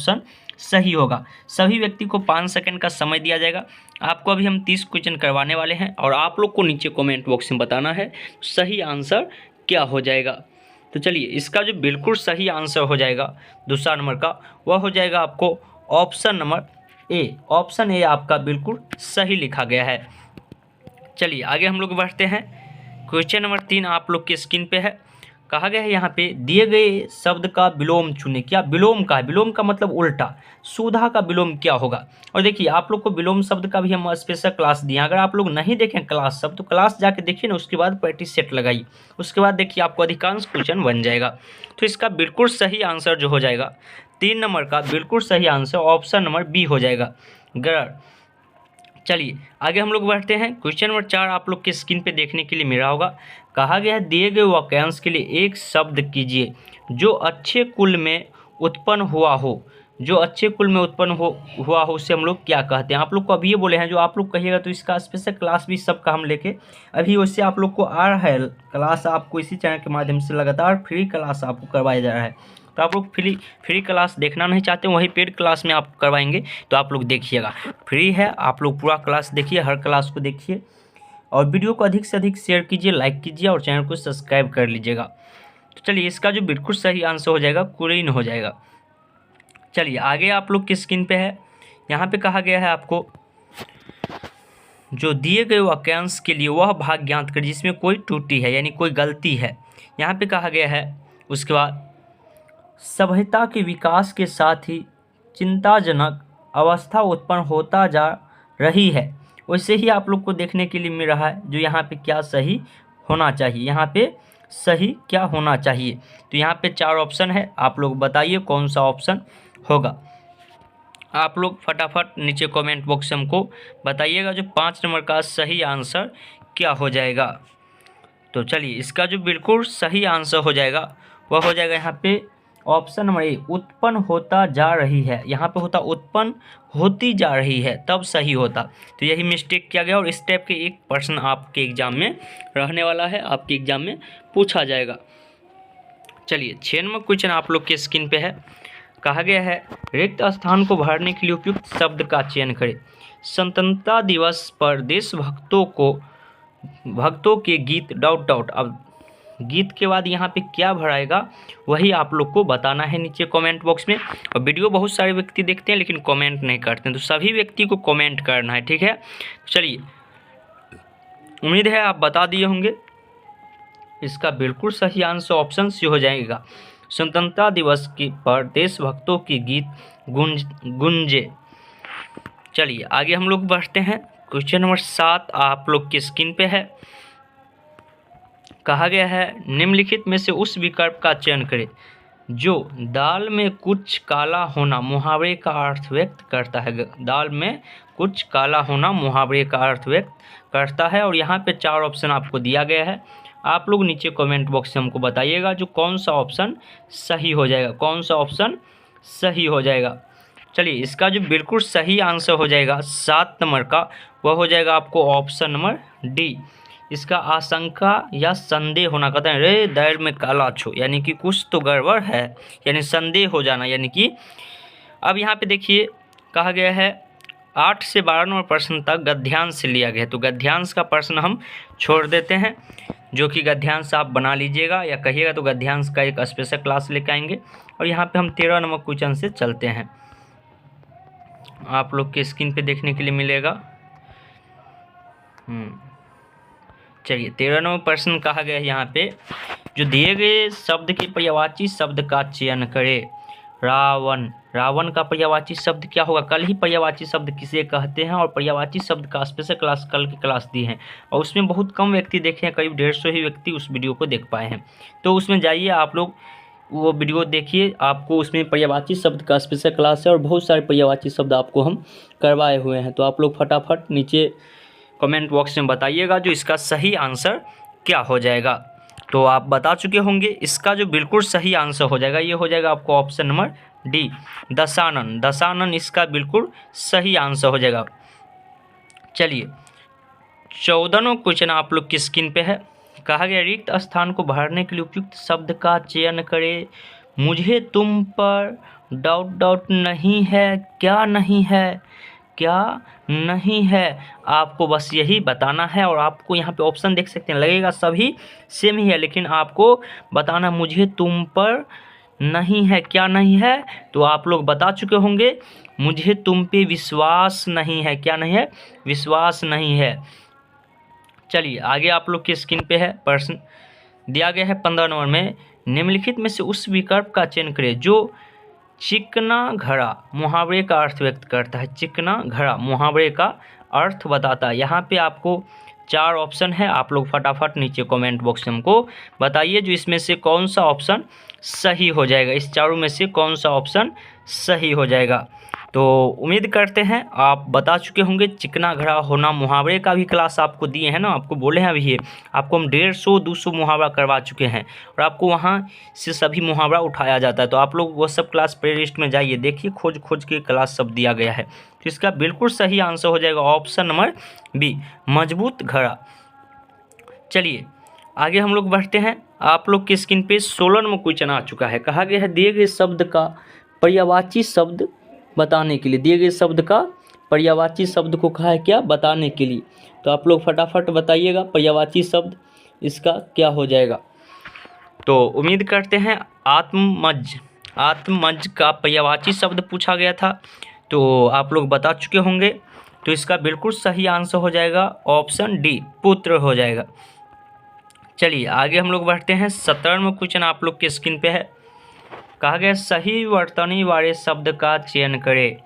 Option सही होगा। सभी व्यक्ति को 5 सेकंड का समय दिया जाएगा। आपको अभी हम 30 क्वेश्चन करवाने वाले हैं और आप लोग को नीचे कमेंट बॉक्स में बताना है सही आंसर क्या हो जाएगा। तो चलिए, इसका जो बिल्कुल सही आंसर हो जाएगा दूसरा नंबर का, वह हो जाएगा आपको ऑप्शन नंबर ए। ऑप्शन ए आपका बिल्कुल सही लिखा गया है। चलिए आगे हम लोग बढ़ते हैं। क्वेश्चन नंबर 3 आप लोग की स्क्रीन पे है। कहा गया है यहाँ पे दिए गए शब्द का विलोम चुनें। क्या विलोम का है? विलोम का मतलब उल्टा। सुधा का विलोम क्या होगा? और देखिए, आप लोग को विलोम शब्द का भी हम स्पेशल क्लास दिए। अगर आप लोग नहीं देखें क्लास सब, तो क्लास जाके देखिए ना, उसके बाद प्रैक्टिस सेट लगाइए, उसके बाद देखिए आपको अधिकांश क्वेश्चन बन जाएगा। तो इसका बिल्कुल सही आंसर जो हो जाएगा 3 नंबर का, बिल्कुल सही आंसर ऑप्शन नंबर बी हो जाएगा, गरर। चलिए आगे हम लोग बढ़ते हैं। क्वेश्चन नंबर 4 आप लोग के स्क्रीन पे देखने के लिए मिला होगा। कहा गया है दिए गए वाक्यांश के लिए एक शब्द कीजिए जो अच्छे कुल में उत्पन्न हुआ हो। जो अच्छे कुल में उत्पन्न हुआ हो उसे हम लोग क्या कहते हैं? आप लोग को अभी ये बोले हैं, जो आप लोग कहिएगा तो इसका स्पेशल क्लास भी सबका हम लेके अभी उससे आप लोग को आ रहा है क्लास। आपको इसी चैनल के माध्यम से लगातार फ्री क्लास आपको करवाया जा रहा है। तो आप लोग फ्री क्लास देखना नहीं चाहते, वही पेड क्लास में आप करवाएंगे, तो आप लोग देखिएगा, फ्री है। आप लोग पूरा क्लास देखिए, हर क्लास को देखिए और वीडियो को अधिक से अधिक शेयर कीजिए, लाइक कीजिए और चैनल को सब्सक्राइब कर लीजिएगा। तो चलिए, इसका जो बिल्कुल सही आंसर हो जाएगा कुलीन हो जाएगा। चलिए आगे आप लोग की स्क्रीन पे है। यहाँ पे कहा गया है आपको जो दिए गए वाक्यांश के लिए वह भाग ज्ञात करिए जिसमें कोई त्रुटि है, यानी कोई गलती है। यहाँ पे कहा गया है, उसके बाद सभ्यता के विकास के साथ ही चिंताजनक अवस्था उत्पन्न होता जा रही है। वैसे ही आप लोग को देखने के लिए मिल रहा है जो यहाँ पे क्या सही होना चाहिए। यहाँ पे सही क्या होना चाहिए? तो यहाँ पे 4 ऑप्शन है, आप लोग बताइए कौन सा ऑप्शन होगा। आप लोग फटाफट नीचे कमेंट बॉक्स में हमको बताइएगा जो 5 नंबर का सही आंसर क्या हो जाएगा। तो चलिए, इसका जो बिल्कुल सही आंसर हो जाएगा वह हो जाएगा यहाँ पे ऑप्शन नंबर ए, उत्पन्न होता जा रही है। यहाँ पे होता उत्पन्न होती जा रही है, तब सही होता। तो यही मिस्टेक किया गया और इस टाइप के एक प्रश्न आपके एग्जाम में रहने वाला है, आपके एग्जाम में पूछा जाएगा। चलिए 6 नंबर क्वेश्चन आप लोग के स्क्रीन पे है। कहा गया है रिक्त स्थान को भरने के लिए उपयुक्त शब्द का चयन करें। स्वतंत्रता दिवस पर भक्तों के गीत ... अब गीत के बाद यहाँ पे क्या भराएगा वही आप लोग को बताना है नीचे कमेंट बॉक्स में। और वीडियो बहुत सारे व्यक्ति देखते हैं लेकिन कमेंट नहीं करते हैं, तो सभी व्यक्ति को कमेंट करना है, ठीक है। चलिए, उम्मीद है आप बता दिए होंगे। इसका बिल्कुल सही आंसर ऑप्शन सी हो जाएगा। स्वतंत्रता दिवस पर देशभक्तों के गीत गुंजे। चलिए आगे हम लोग बढ़ते हैं। क्वेश्चन नंबर 7 आप लोग की स्क्रीन पे है। कहा गया है निम्नलिखित में से उस विकल्प का चयन करें जो दाल में कुछ काला होना मुहावरे का अर्थ व्यक्त करता है। दाल में कुछ काला होना मुहावरे का अर्थ व्यक्त करता है। और यहाँ पे 4 ऑप्शन आपको दिया गया है। आप लोग नीचे कमेंट बॉक्स में हमको बताइएगा जो कौन सा ऑप्शन सही हो जाएगा, कौन सा ऑप्शन सही हो जाएगा। चलिए, इसका जो बिल्कुल सही आंसर हो जाएगा 7 नंबर का, वह हो जाएगा आपको ऑप्शन नंबर डी। इसका आशंका या संदेह होना, कहते हैं रे दाल में काला छो, यानी कि कुछ तो गड़बड़ है, यानी संदेह हो जाना, यानी कि। अब यहाँ पे देखिए कहा गया है 8 से 12 नंबर प्रश्न तक गद्यांश से लिया गया। तो गद्यांश का प्रश्न हम छोड़ देते हैं, जो कि गद्यांश आप बना लीजिएगा या कहिएगा तो गद्यांश का एक स्पेशल क्लास लेकर आएंगे। और यहाँ पे हम 13 नंबर क्वेश्चन से चलते हैं, आप लोग के स्क्रीन पे देखने के लिए मिलेगा। चलिए 13 नंबर प्रश्न कहा गया है यहाँ पे जो दिए गए शब्द के पर्यायवाची शब्द का चयन करें। रावण, रावण का पर्यायवाची शब्द क्या होगा? कल ही पर्यायवाची शब्द किसे कहते हैं और पर्यायवाची शब्द का स्पेशल क्लास कल की क्लास दी है और उसमें बहुत कम व्यक्ति देखे हैं, करीब 150 ही व्यक्ति उस वीडियो को देख पाए हैं। तो उसमें जाइए आप लोग वो वीडियो देखिए, आपको उसमें पर्यायवाची शब्द का स्पेशल क्लास है और बहुत सारे पर्यायवाची शब्द आपको हम करवाए हुए हैं। तो आप लोग फटाफट नीचे कमेंट बॉक्स में बताइएगा जो इसका सही आंसर क्या हो जाएगा। तो आप बता चुके होंगे, इसका जो बिल्कुल सही आंसर हो जाएगा ये हो जाएगा आपको option number D, Dashanan. Dashanan इसका बिल्कुल सही आंसर हो जाएगा। चलिए 14वां क्वेश्चन आप लोग की स्क्रीन पे है। कहा गया रिक्त स्थान को भरने के लिए उपयुक्त शब्द का चयन करें। मुझे तुम पर डाउट डाउट नहीं है, क्या नहीं है, क्या नहीं है, आपको बस यही बताना है। और आपको यहाँ पे ऑप्शन देख सकते हैं, लगेगा सभी सेम ही है, लेकिन आपको बताना मुझे तुम पर नहीं है, क्या नहीं है, तो आप लोग बता चुके होंगे मुझे तुम पे विश्वास नहीं है, क्या नहीं है, विश्वास नहीं है। चलिए आगे आप लोग की स्क्रीन पे है प्रश्न दिया गया है 15 नंबर में, निम्नलिखित में से उस विकल्प का चयन करें जो चिकना घड़ा मुहावरे का अर्थ व्यक्त करता है। चिकना घड़ा मुहावरे का अर्थ बताता है। यहाँ पे आपको 4 ऑप्शन है, आप लोग फटाफट नीचे कमेंट बॉक्स में हमको बताइए जो इसमें से कौन सा ऑप्शन सही हो जाएगा, इस चारों में से कौन सा ऑप्शन सही हो जाएगा। तो उम्मीद करते हैं आप बता चुके होंगे। चिकना घड़ा होना मुहावरे का भी क्लास आपको दिए हैं ना, आपको बोले हैं अभी ये आपको हम 150-200 मुहावरा करवा चुके हैं और आपको वहाँ से सभी मुहावरा उठाया जाता है। तो आप लोग वो सब क्लास प्ले लिस्ट में जाइए, देखिए खोज खोज के क्लास सब दिया गया है। तो इसका बिल्कुल सही आंसर हो जाएगा ऑप्शन नंबर बी, मजबूत घड़ा। चलिए आगे हम लोग बढ़ते हैं। आप लोग की स्क्रीन पे 16 नंबर क्वेश्चन आ चुका है। कहा गया है दिए गए शब्द का पर्यायवाची शब्द बताने के लिए, दिए गए शब्द का पर्यायवाची शब्द को कहा है क्या, बताने के लिए। तो आप लोग फटाफट बताइएगा पर्यायवाची शब्द इसका क्या हो जाएगा। तो उम्मीद करते हैं आत्मज, आत्मज का पर्यायवाची शब्द पूछा गया था, तो आप लोग बता चुके होंगे। तो इसका बिल्कुल सही आंसर हो जाएगा ऑप्शन डी, पुत्र हो जाएगा। चलिए आगे हम लोग बढ़ते हैं। 17वां क्वेश्चन आप लोग के स्क्रीन पे है। कहा गया सही वर्तनी वाले शब्द का चयन करें,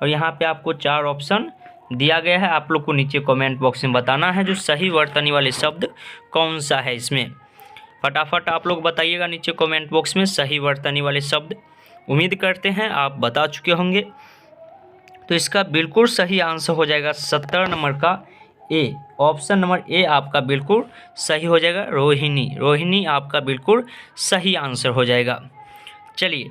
और यहाँ पे आपको 4 ऑप्शन दिया गया है। आप लोग को नीचे कमेंट बॉक्स में बताना है जो सही वर्तनी वाले शब्द कौन सा है। इसमें फटाफट आप लोग बताइएगा नीचे कमेंट बॉक्स में सही वर्तनी वाले शब्द। उम्मीद करते हैं आप बता चुके होंगे। तो इसका बिल्कुल सही आंसर हो जाएगा 17 नंबर का ए, ऑप्शन नंबर ए आपका बिल्कुल सही हो जाएगा, रोहिणी। रोहिणी आपका बिल्कुल सही आंसर हो जाएगा। चलिए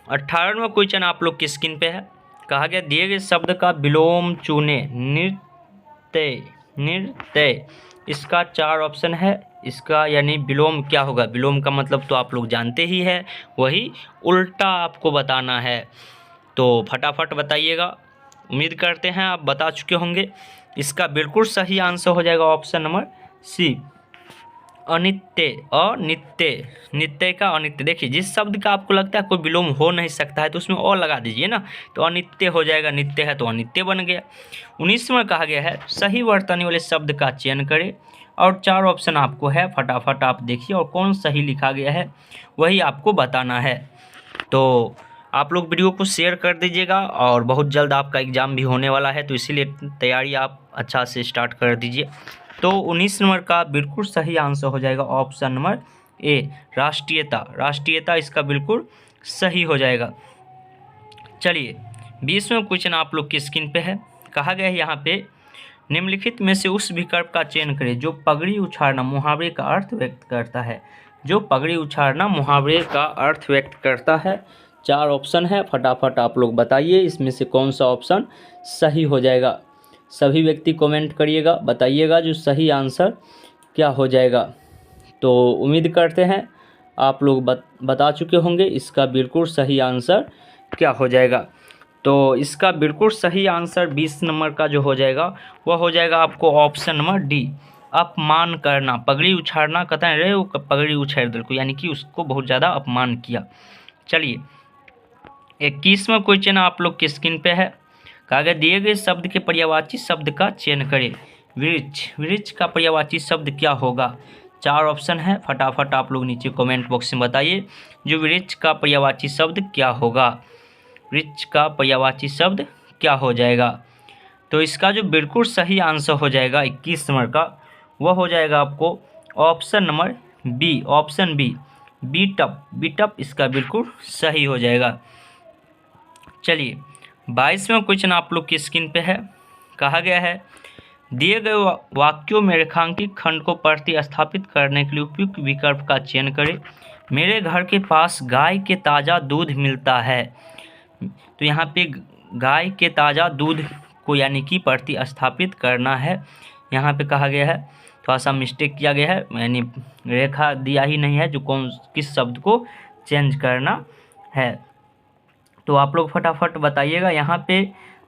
18वां क्वेश्चन आप लोग की स्क्रीन पे है। कहा गया दिए गए शब्द का विलोम चुने, नृत्य, नृत्य, इसका 4 ऑप्शन है। इसका यानी विलोम क्या होगा, विलोम का मतलब तो आप लोग जानते ही है, वही उल्टा आपको बताना है। तो फटाफट बताइएगा, उम्मीद करते हैं आप बता चुके होंगे। इसका बिल्कुल सही आंसर हो जाएगा ऑप्शन नंबर सी, अनित्य, अनित्य, नित्य का अनित्य। देखिए जिस शब्द का आपको लगता है कोई विलोम हो नहीं सकता है तो उसमें और लगा दीजिए ना, तो अनित्य हो जाएगा, नित्य है तो अनित्य बन गया। 19वां कहा गया है सही वर्तनी वाले शब्द का चयन करें, और 4 ऑप्शन आपको है, फटाफट आप देखिए और कौन सही लिखा गया है वही आपको बताना है। तो आप लोग वीडियो को शेयर कर दीजिएगा, और बहुत जल्द आपका एग्ज़ाम भी होने वाला है, तो इसीलिए तैयारी आप अच्छा से स्टार्ट कर दीजिए। तो 19 नंबर का बिल्कुल सही आंसर हो जाएगा ऑप्शन नंबर ए, राष्ट्रीयता। राष्ट्रीयता इसका बिल्कुल सही हो जाएगा। चलिए 20वां क्वेश्चन आप लोग की स्क्रीन पे है। कहा गया है यहाँ पे निम्नलिखित में से उस विकल्प का चयन करें जो पगड़ी उछालना मुहावरे का अर्थ व्यक्त करता है। जो पगड़ी उछालना मुहावरे का अर्थ व्यक्त करता है। 4 ऑप्शन है, फटाफट आप लोग बताइए इसमें से कौन सा ऑप्शन सही हो जाएगा। सभी व्यक्ति कमेंट करिएगा, बताइएगा जो सही आंसर क्या हो जाएगा। तो उम्मीद करते हैं आप लोग बता चुके होंगे इसका बिल्कुल सही आंसर क्या हो जाएगा। तो इसका बिल्कुल सही आंसर 20 नंबर का जो हो जाएगा वह हो जाएगा आपको ऑप्शन नंबर डी, अपमान करना। पगड़ी उछालना कहता है रे वो पगड़ी उछाल दिल को, यानी कि उसको बहुत ज़्यादा अपमान किया। चलिए 21वां क्वेश्चन आप लोग की स्क्रीन पे है। कहा गया दिए गए शब्द के पर्यायवाची शब्द का चयन करें। वृक्ष, वृक्ष का पर्यायवाची शब्द क्या होगा। 4 ऑप्शन है, फटाफट आप लोग नीचे कमेंट बॉक्स में बताइए जो वृक्ष का पर्यायवाची शब्द क्या होगा। वृक्ष का पर्यायवाची शब्द क्या हो जाएगा। तो इसका जो बिल्कुल सही आंसर हो जाएगा 21 नंबर का वह हो जाएगा आपको option number B, option B, बीटअप। बीटअप इसका बिल्कुल सही हो जाएगा। चलिए 22वां क्वेश्चन आप लोग की स्क्रीन पे है। कहा गया है दिए गए वाक्यों में रेखांकित खंड को प्रतिस्थापित करने के लिए उपयुक्त विकल्प का चयन करें। मेरे घर के पास गाय के ताज़ा दूध मिलता है। तो यहाँ पे गाय के ताज़ा दूध को यानी कि प्रतिस्थापित करना है। यहाँ पे कहा गया है, थोड़ा सा मिस्टेक किया गया है, यानी रेखा दिया ही नहीं है जो कौन किस शब्द को चेंज करना है। तो आप लोग फटाफट बताइएगा। यहाँ पे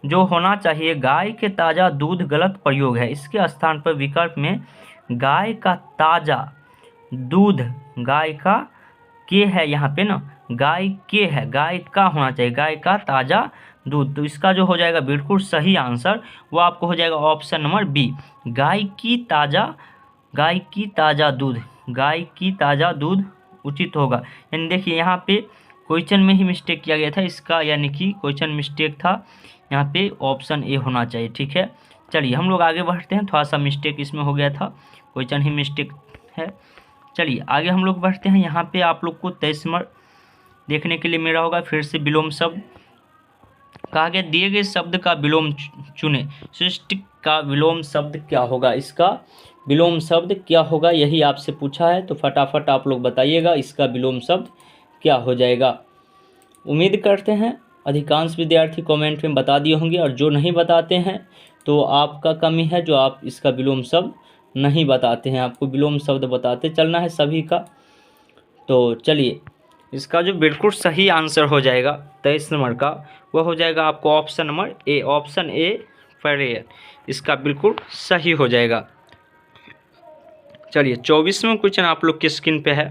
जो होना चाहिए गाय के ताज़ा दूध गलत प्रयोग है, इसके स्थान पर विकल्प में गाय का ताज़ा दूध, गाय का के है यहाँ पे ना, गाय के है, गाय का होना चाहिए, गाय का ताज़ा दूध। तो इसका जो हो जाएगा बिल्कुल सही आंसर वो आपको हो जाएगा ऑप्शन नंबर बी, गाय की ताज़ा, गाय की ताज़ा दूध, गाय की ताज़ा दूध उचित होगा। यानी देखिए यहाँ पे क्वेश्चन में ही मिस्टेक किया गया था इसका, यानी कि क्वेश्चन मिस्टेक था, यहाँ पे ऑप्शन ए होना चाहिए। ठीक है, चलिए हम लोग आगे बढ़ते हैं। थोड़ा सा मिस्टेक इसमें हो गया था, क्वेश्चन ही मिस्टेक है। चलिए आगे हम लोग बढ़ते हैं। यहाँ पे आप लोग को 23 नंबर देखने के लिए मिला होगा, फिर से विलोम शब्द कहा गया, दिए गए शब्द का विलोम चुने, सृष्टि का विलोम शब्द क्या होगा, इसका विलोम शब्द क्या होगा, यही आपसे पूछा है। तो फटाफट आप लोग बताइएगा इसका विलोम शब्द क्या हो जाएगा। उम्मीद करते हैं अधिकांश विद्यार्थी कमेंट में बता दिए होंगे, और जो नहीं बताते हैं तो आपका कमी है, जो आप इसका विलोम शब्द नहीं बताते हैं। आपको विलोम शब्द बताते चलना है सभी का। तो चलिए इसका जो बिल्कुल सही आंसर हो जाएगा 23 नंबर का, वह हो जाएगा आपको option number A, option A परेयर, इसका बिल्कुल सही हो जाएगा। चलिए 24वां क्वेश्चन आप लोग की स्क्रीन पे है।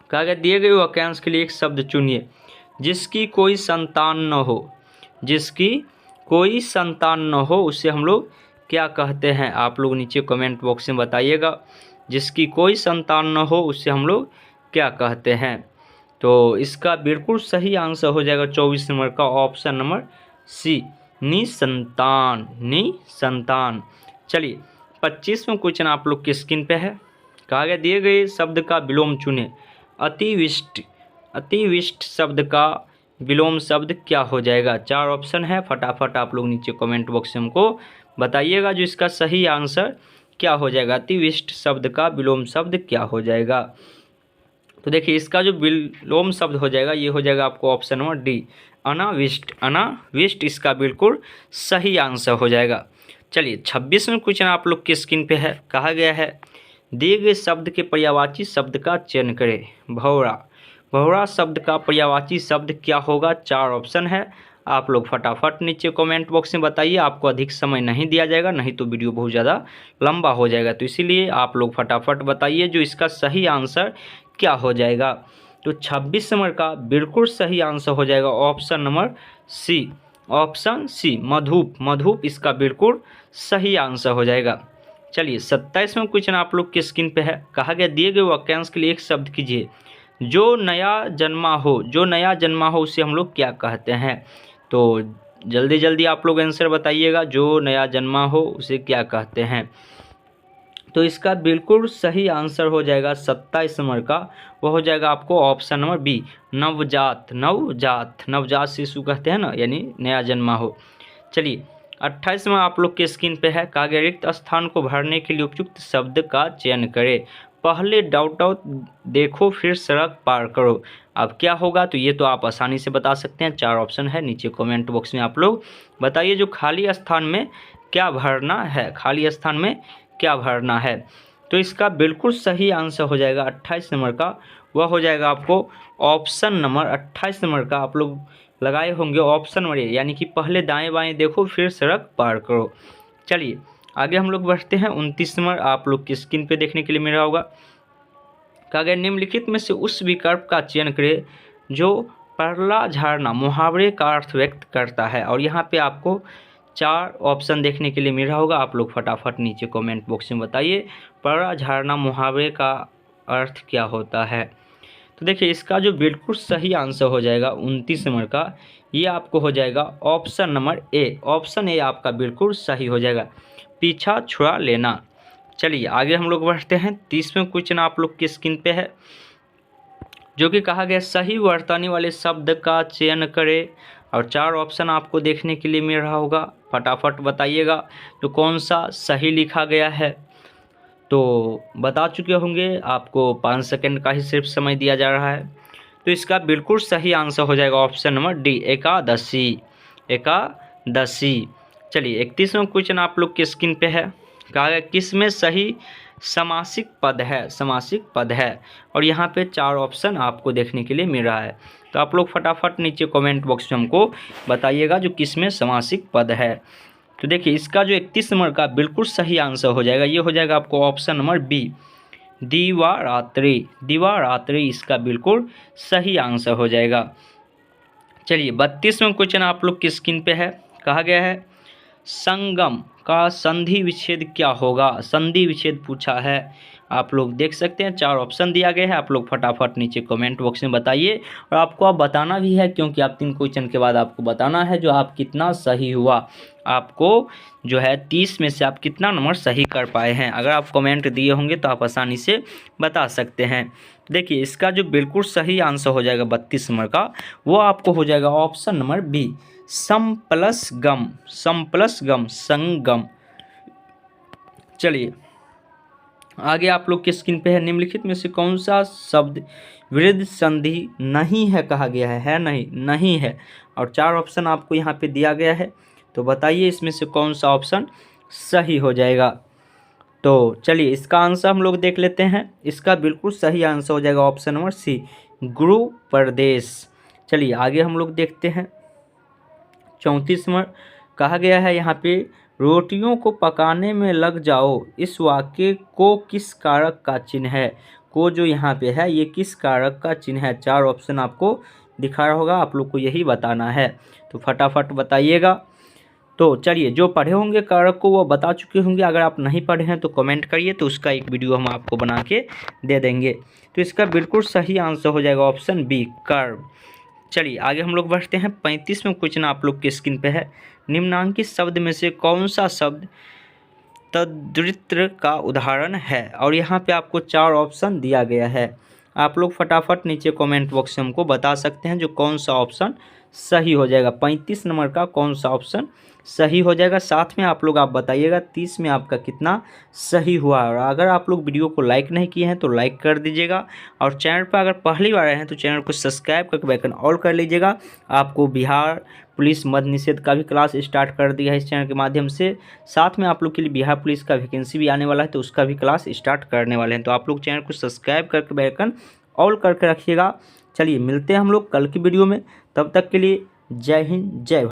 कहा गया दिए गए वाक्यांश के लिए एक शब्द चुनिए जिसकी कोई संतान न हो, जिसकी कोई संतान न हो उसे हम लोग क्या कहते हैं, आप लोग नीचे कमेंट बॉक्स में बताइएगा। जिसकी कोई संतान न हो उसे हम लोग क्या कहते हैं। तो इसका बिल्कुल सही आंसर हो जाएगा 24 नंबर का ऑप्शन नंबर सी, निसंतान, निसंतान। चलिए 25वां क्वेश्चन आप लोग की स्क्रीन पे है। कहा गया दिए गए शब्द का विलोम चुने, अतिविष्ट, अतिविष्ट शब्द का विलोम शब्द क्या हो जाएगा। 4 ऑप्शन है, फटाफट आप लोग नीचे कमेंट बॉक्स में हमको बताइएगा जो इसका सही आंसर क्या हो जाएगा, अतिविष्ट शब्द का विलोम शब्द क्या हो जाएगा। तो देखिए इसका जो विलोम शब्द हो जाएगा ये हो जाएगा आपको ऑप्शन नंबर डी, अनाविष्ट, अनाविष्ट इसका बिल्कुल सही आंसर हो जाएगा। चलिए 26वां क्वेश्चन आप लोग की स्क्रीन पे है। कहा गया है दिए गए शब्द के पर्यायवाची शब्द का चयन करें। भौरा, भौरा शब्द का पर्यायवाची शब्द क्या होगा। 4 ऑप्शन है, आप लोग फटाफट नीचे कमेंट बॉक्स में बताइए। आपको अधिक समय नहीं दिया जाएगा, नहीं तो वीडियो बहुत ज़्यादा लंबा हो जाएगा, तो इसीलिए आप लोग फटाफट बताइए जो इसका सही आंसर क्या हो जाएगा। तो 26 नंबर का बिल्कुल सही आंसर हो जाएगा option number C, option C, मधुप, मधुप इसका बिल्कुल सही आंसर हो जाएगा। चलिए 27वां क्वेश्चन आप लोग की स्क्रीन पे है। कहा गया दिए गए वाक्यांश के लिए एक शब्द कीजिए जो नया जन्मा हो, जो नया जन्मा हो उसे हम लोग क्या कहते हैं। तो जल्दी जल्दी आप लोग आंसर बताइएगा, जो नया जन्मा हो उसे क्या कहते हैं। तो इसका बिल्कुल सही आंसर हो जाएगा 27 नंबर का, वो हो जाएगा आपको ऑप्शन नंबर बी, नवजात, नवजात, नवजात शिशु कहते हैं ना, यानी नया जन्मा हो। चलिए 28वां आप लोग के स्क्रीन पे है। कहा गया रिक्त स्थान को भरने के लिए उपयुक्त शब्द का चयन करें। पहले डाउट आउट देखो फिर सड़क पार करो। अब क्या होगा, तो ये तो आप आसानी से बता सकते हैं। 4 ऑप्शन है, नीचे कमेंट बॉक्स में आप लोग बताइए जो खाली स्थान में क्या भरना है, खाली स्थान में क्या भरना है। तो इसका बिल्कुल सही आंसर हो जाएगा 28 नंबर का, वह हो जाएगा आपको ऑप्शन नंबर 28 नंबर का आप लोग लगाए होंगे ऑप्शन नंबर ए, यानी कि पहले दाएं बाएं देखो फिर सड़क पार करो। चलिए आगे हम लोग बढ़ते हैं। 29 नंबर आप लोग की स्क्रीन पे देखने के लिए मिला होगा। कहा गया निम्नलिखित में से उस विकल्प का चयन करें जो परला झाड़ना मुहावरे का अर्थ व्यक्त करता है। और यहाँ पे आपको 4 ऑप्शन देखने के लिए मिल रहा होगा, आप लोग फटाफट नीचे कमेंट बॉक्स में बताइए परला झाड़ना मुहावरे का अर्थ क्या होता है। तो देखिए इसका जो बिल्कुल सही आंसर हो जाएगा 29 नंबर का, ये आपको हो जाएगा ऑप्शन नंबर ए, ऑप्शन ए आपका बिल्कुल सही हो जाएगा, पीछा छुड़ा लेना। चलिए आगे हम लोग बढ़ते हैं। 30वां क्वेश्चन आप लोग की स्क्रीन पे है, जो कि कहा गया सही वर्तनी वाले शब्द का चयन करें। और 4 ऑप्शन आपको देखने के लिए मिल रहा होगा, फटाफट बताइएगा तो कौन सा सही लिखा गया है। तो बता चुके होंगे, आपको 5 सेकंड का ही सिर्फ समय दिया जा रहा है। तो इसका बिल्कुल सही आंसर हो जाएगा option number D, Ekadashi, Ekadashi. चलिए 31वां क्वेश्चन आप लोग की स्क्रीन पे है। कहा गया किसमें सही समासिक पद है, समासिक पद है। और यहाँ पे 4 ऑप्शन आपको देखने के लिए मिल रहा है, तो तो आप लोग फटाफट नीचे कमेंट बॉक्स में हमको बताइएगा जो किस में समासिक पद है। तो देखिए इसका जो 31 नंबर का बिल्कुल सही आंसर हो जाएगा, ये हो जाएगा आपको ऑप्शन नंबर बी, दिवारात्रि। दिवारात्रि इसका बिल्कुल सही आंसर हो जाएगा। चलिए 32वां क्वेश्चन आप लोग की स्क्रीन पे है, कहा गया है संगम का संधि विच्छेद क्या होगा। संधि विच्छेद पूछा है, आप लोग देख सकते हैं 4 ऑप्शन दिया गया है। आप लोग फटाफट नीचे कमेंट बॉक्स में बताइए, और आपको आप बताना भी है क्योंकि आप 3 क्वेश्चन के बाद आपको बताना है जो आप कितना सही हुआ, आपको जो है 30 में से आप कितना नंबर सही कर पाए हैं। अगर आप कमेंट दिए होंगे तो आप आसानी से बता सकते हैं। देखिए इसका जो बिल्कुल सही आंसर हो जाएगा 32 नंबर का, वो आपको हो जाएगा ऑप्शन नंबर बी, सम प्लस गम। सम प्लस गम, संगम। चलिए आगे आप लोग की स्क्रीन पे है, निम्नलिखित में से कौन सा शब्द विरुद्ध संधि नहीं है, कहा गया है नहीं, नहीं है। और 4 ऑप्शन आपको यहाँ पे दिया गया है, तो बताइए इसमें से कौन सा ऑप्शन सही हो जाएगा। तो चलिए इसका आंसर हम लोग देख लेते हैं। इसका बिल्कुल सही आंसर हो जाएगा ऑप्शन नंबर सी, गुरु प्रदेश। चलिए आगे हम लोग देखते हैं 34 नंबर, कहा गया है यहाँ पे रोटियों को पकाने में लग जाओ, इस वाक्य को किस कारक का चिन्ह है। को जो यहाँ पे है ये किस कारक का चिन्ह है। 4 ऑप्शन आपको दिखा रहा होगा, आप लोग को यही बताना है, तो फटाफट बताइएगा। तो चलिए जो पढ़े होंगे कारक को वो बता चुके होंगे, अगर आप नहीं पढ़े हैं तो कमेंट करिए, तो उसका एक वीडियो हम आपको बना के दे देंगे। तो इसका बिल्कुल सही आंसर हो जाएगा ऑप्शन बी, कर्व। चलिए आगे हम लोग बढ़ते हैं। 35वां क्वेश्चन आप लोग की स्क्रीन पे है, निम्नांकित शब्द में से कौन सा शब्द तद्वित्र का उदाहरण है। और यहाँ पे आपको 4 ऑप्शन दिया गया है, आप लोग फटाफट नीचे कमेंट बॉक्स में हमको बता सकते हैं जो कौन सा ऑप्शन सही हो जाएगा। 35 नंबर का कौन सा ऑप्शन सही हो जाएगा, साथ में आप लोग आप बताइएगा 30 में आपका कितना सही हुआ। और अगर आप लोग वीडियो को लाइक नहीं किए हैं तो लाइक कर दीजिएगा, और चैनल पर अगर पहली बार आए हैं तो चैनल को सब्सक्राइब करके बेल आइकन ऑल कर लीजिएगा। आपको बिहार पुलिस मद्य निषेध का भी क्लास स्टार्ट कर दिया है इस चैनल के माध्यम से, साथ में आप लोग के लिए बिहार पुलिस का वैकेंसी भी आने वाला है, तो उसका भी क्लास स्टार्ट करने वाले हैं। तो आप लोग चैनल को सब्सक्राइब करके बेल आइकन ऑल करके रखिएगा। चलिए मिलते हैं हम लोग कल की वीडियो में, तब तक के लिए जय हिंद, जय भारत।